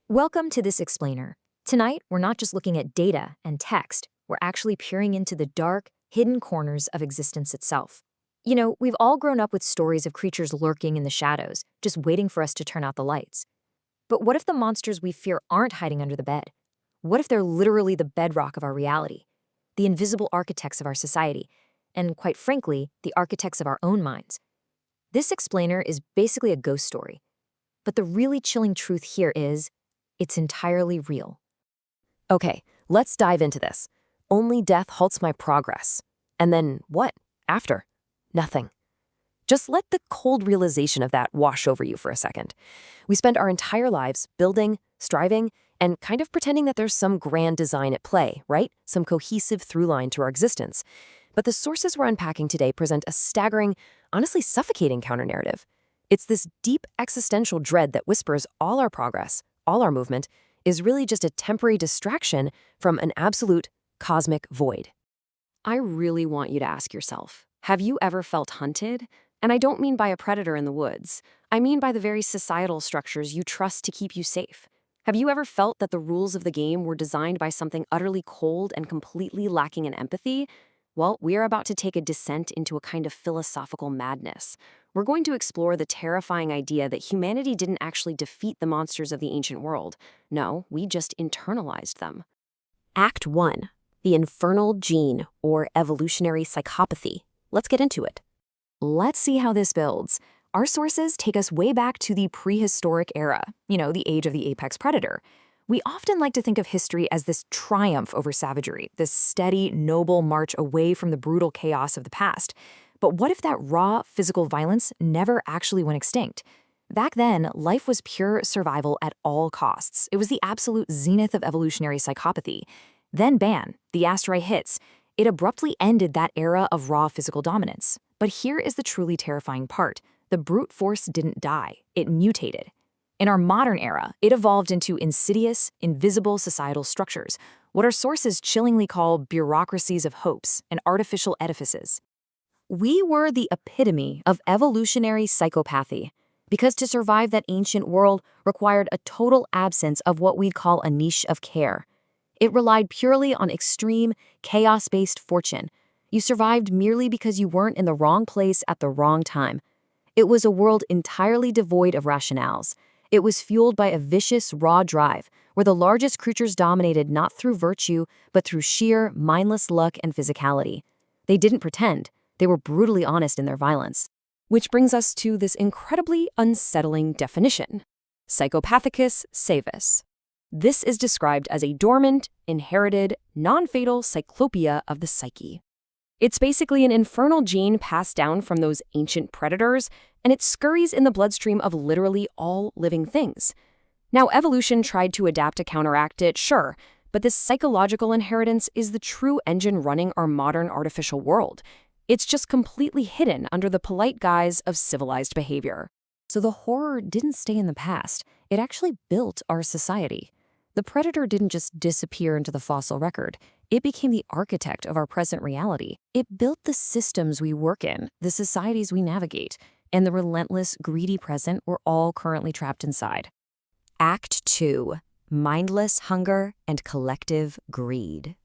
Welcome to this explainer. Tonight, we're not just looking at data and text, we're actually peering into the dark, hidden corners of existence itself. We've all grown up with stories of creatures lurking in the shadows, just waiting for us to turn out the lights. But what if the monsters we fear aren't hiding under the bed? What if they're literally the bedrock of our reality, the invisible architects of our society, and quite frankly, the architects of our own minds? This explainer is basically a ghost story. But the really chilling truth here is, it's entirely real. Okay, let's dive into this. Only death halts my progress. And then what? After? Nothing. Just let the cold realization of that wash over you for a second. We spend our entire lives building, striving, and kind of pretending that there's some grand design at play, right? Some cohesive through line to our existence. But the sources we're unpacking today present a staggering, honestly suffocating counter-narrative. It's this deep existential dread that whispers all our progress, all our movement, is really just a temporary distraction from an absolute cosmic void. I really want you to ask yourself, have you ever felt hunted? And I don't mean by a predator in the woods. I mean by the very societal structures you trust to keep you safe. Have you ever felt that the rules of the game were designed by something utterly cold and completely lacking in empathy? Well, we are about to take a descent into a kind of philosophical madness. We're going to explore the terrifying idea that humanity didn't actually defeat the monsters of the ancient world. No, we just internalized them. Act 1. The infernal gene, or evolutionary psychopathy. Let's get into it. Let's see how this builds. Our sources take us way back to the prehistoric era, the age of the apex predator. We often like to think of history as this triumph over savagery, this steady, noble march away from the brutal chaos of the past. But what if that raw, physical violence never actually went extinct? Back then, life was pure survival at all costs. It was the absolute zenith of evolutionary psychopathy. Then bam, the asteroid hits. It abruptly ended that era of raw physical dominance. But here is the truly terrifying part. The brute force didn't die. It mutated. In our modern era, it evolved into insidious, invisible societal structures, what our sources chillingly call bureaucracies of hopes and artificial edifices. We were the epitome of evolutionary psychopathy, because to survive that ancient world required a total absence of what we'd call a niche of care. It relied purely on extreme, chaos-based fortune. You survived merely because you weren't in the wrong place at the wrong time. It was a world entirely devoid of rationales. It was fueled by a vicious, raw drive, where the largest creatures dominated not through virtue, but through sheer, mindless luck and physicality. They didn't pretend. They were brutally honest in their violence. Which brings us to this incredibly unsettling definition: Psychopathicus saevus. This is described as a dormant, inherited, non-fatal cyclopia of the psyche. It's basically an infernal gene passed down from those ancient predators, and it scurries in the bloodstream of literally all living things. Now, evolution tried to adapt to counteract it, sure, but this psychological inheritance is the true engine running our modern artificial world. It's just completely hidden under the polite guise of civilized behavior. So the horror didn't stay in the past. It actually built our society. The predator didn't just disappear into the fossil record. It became the architect of our present reality. It built the systems we work in, the societies we navigate, and the relentless, greedy present we're all currently trapped inside. Act 2. Mindless hunger and collective greed.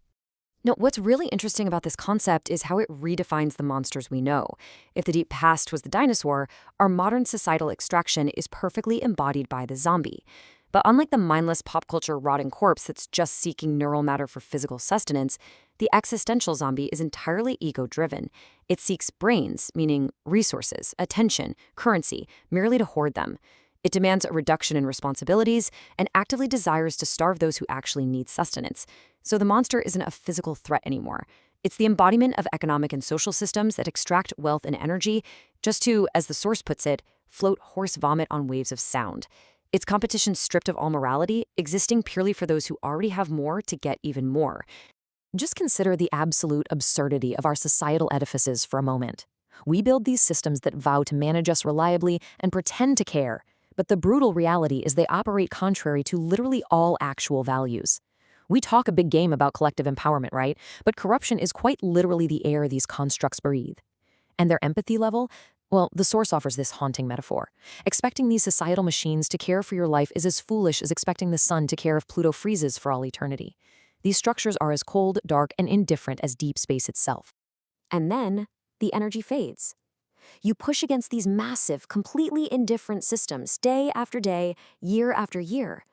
Now, what's really interesting about this concept is how it redefines the monsters we know. If the deep past was the dinosaur, our modern societal extraction is perfectly embodied by the zombie. But unlike the mindless pop culture rotting corpse that's just seeking neural matter for physical sustenance, the existential zombie is entirely ego-driven. It seeks brains, meaning resources, attention, currency, merely to hoard them. It demands a reduction in responsibilities and actively desires to starve those who actually need sustenance. So the monster isn't a physical threat anymore. It's the embodiment of economic and social systems that extract wealth and energy just to, as the source puts it, float horse vomit on waves of sound. It's competition stripped of all morality, existing purely for those who already have more to get even more. Just consider the absolute absurdity of our societal edifices for a moment. We build these systems that vow to manage us reliably and pretend to care, but the brutal reality is they operate contrary to literally all actual values. We talk a big game about collective empowerment, right? But corruption is quite literally the air these constructs breathe. And their empathy level? Well, the source offers this haunting metaphor. Expecting these societal machines to care for your life is as foolish as expecting the sun to care if Pluto freezes for all eternity. These structures are as cold, dark, and indifferent as deep space itself. And then the energy fades. You push against these massive, completely indifferent systems day after day, year after year.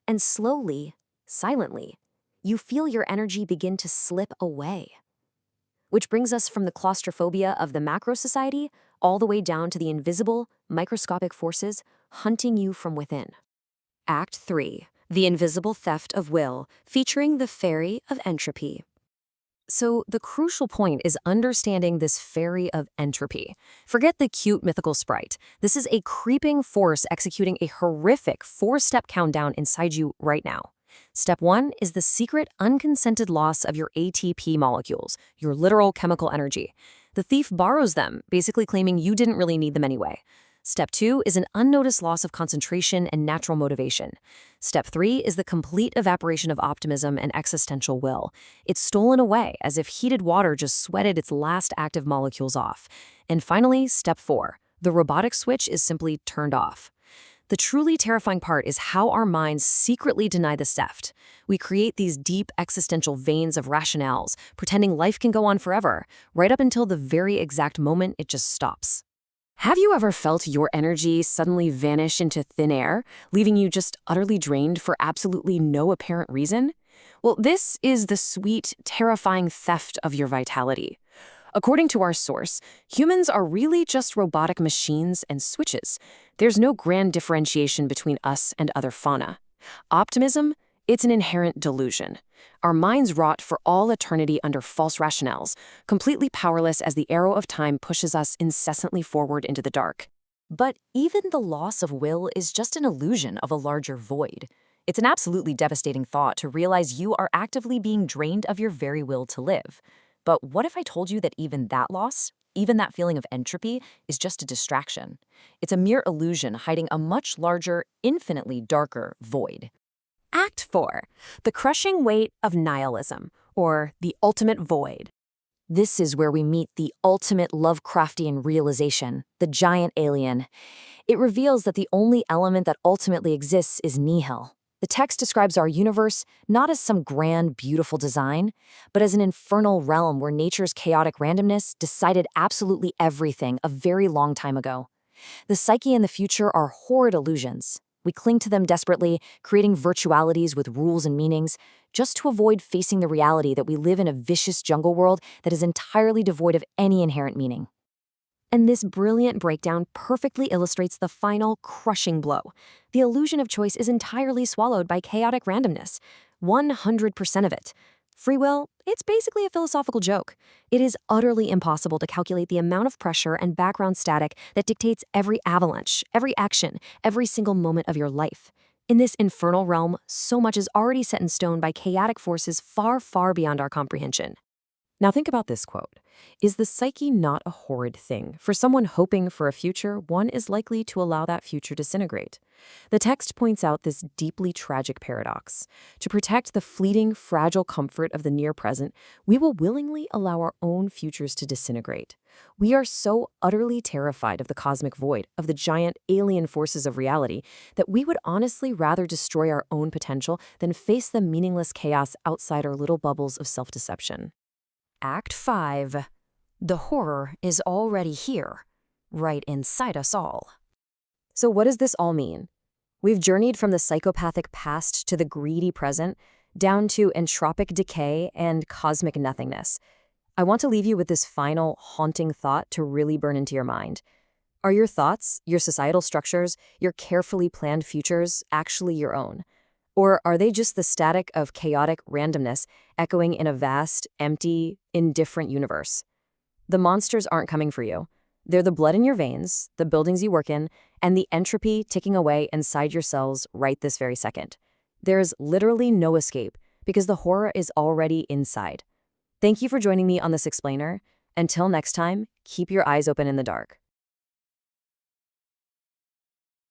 And slowly, silently, you feel your energy begin to slip away. Which brings us from the claustrophobia of the macro society all the way down to the invisible, microscopic forces hunting you from within. Act 3. The Invisible Theft of Will, featuring the Fairy of Entropy. So the crucial point is understanding this fairy of entropy. Forget the cute mythical sprite. This is a creeping force executing a horrific 4-step countdown inside you right now. Step 1 is the secret unconsented loss of your ATP molecules, your literal chemical energy. The thief borrows them, basically claiming you didn't really need them anyway. Step 2 is an unnoticed loss of concentration and natural motivation. Step 3 is the complete evaporation of optimism and existential will. It's stolen away as if heated water just sweated its last active molecules off. And finally, Step 4, the robotic switch is simply turned off. The truly terrifying part is how our minds secretly deny the theft. We create these deep existential veins of rationales, pretending life can go on forever, right up until the very exact moment it just stops. Have you ever felt your energy suddenly vanish into thin air, leaving you just utterly drained for absolutely no apparent reason? Well, this is the sweet, terrifying theft of your vitality. According to our source, humans are really just robotic machines and switches. There's no grand differentiation between us and other fauna. Optimism? It's an inherent delusion. Our minds rot for all eternity under false rationales, completely powerless as the arrow of time pushes us incessantly forward into the dark. But even the loss of will is just an illusion of a larger void. It's an absolutely devastating thought to realize you are actively being drained of your very will to live. But what if I told you that even that loss, even that feeling of entropy, is just a distraction? It's a mere illusion hiding a much larger, infinitely darker void. Act 4. The crushing weight of nihilism, or the ultimate void. This is where we meet the ultimate Lovecraftian realization, the giant alien. It reveals that the only element that ultimately exists is nihil. The text describes our universe not as some grand, beautiful design, but as an infernal realm where nature's chaotic randomness decided absolutely everything a very long time ago. The psyche and the future are horrid illusions. We cling to them desperately, creating virtualities with rules and meanings, just to avoid facing the reality that we live in a vicious jungle world that is entirely devoid of any inherent meaning. And this brilliant breakdown perfectly illustrates the final crushing blow. The illusion of choice is entirely swallowed by chaotic randomness, 100% of it. Free will, it's basically a philosophical joke. It is utterly impossible to calculate the amount of pressure and background static that dictates every avalanche, every action, every single moment of your life. In this infernal realm, so much is already set in stone by chaotic forces far, far beyond our comprehension. Now think about this quote. Is the psyche not a horrid thing? For someone hoping for a future, one is likely to allow that future to disintegrate. The text points out this deeply tragic paradox. To protect the fleeting, fragile comfort of the near present, we will willingly allow our own futures to disintegrate. We are so utterly terrified of the cosmic void, of the giant alien forces of reality, that we would honestly rather destroy our own potential than face the meaningless chaos outside our little bubbles of self-deception. Act 5. The horror is already here, right inside us all. So what does this all mean? We've journeyed from the psychopathic past to the greedy present, down to entropic decay and cosmic nothingness. I want to leave you with this final, haunting thought to really burn into your mind. Are your thoughts, your societal structures, your carefully planned futures actually your own? Or are they just the static of chaotic randomness echoing in a vast, empty, indifferent universe? The monsters aren't coming for you. They're the blood in your veins, the buildings you work in, and the entropy ticking away inside your cells right this very second. There's literally no escape because the horror is already inside. Thank you for joining me on this explainer. Until next time, keep your eyes open in the dark.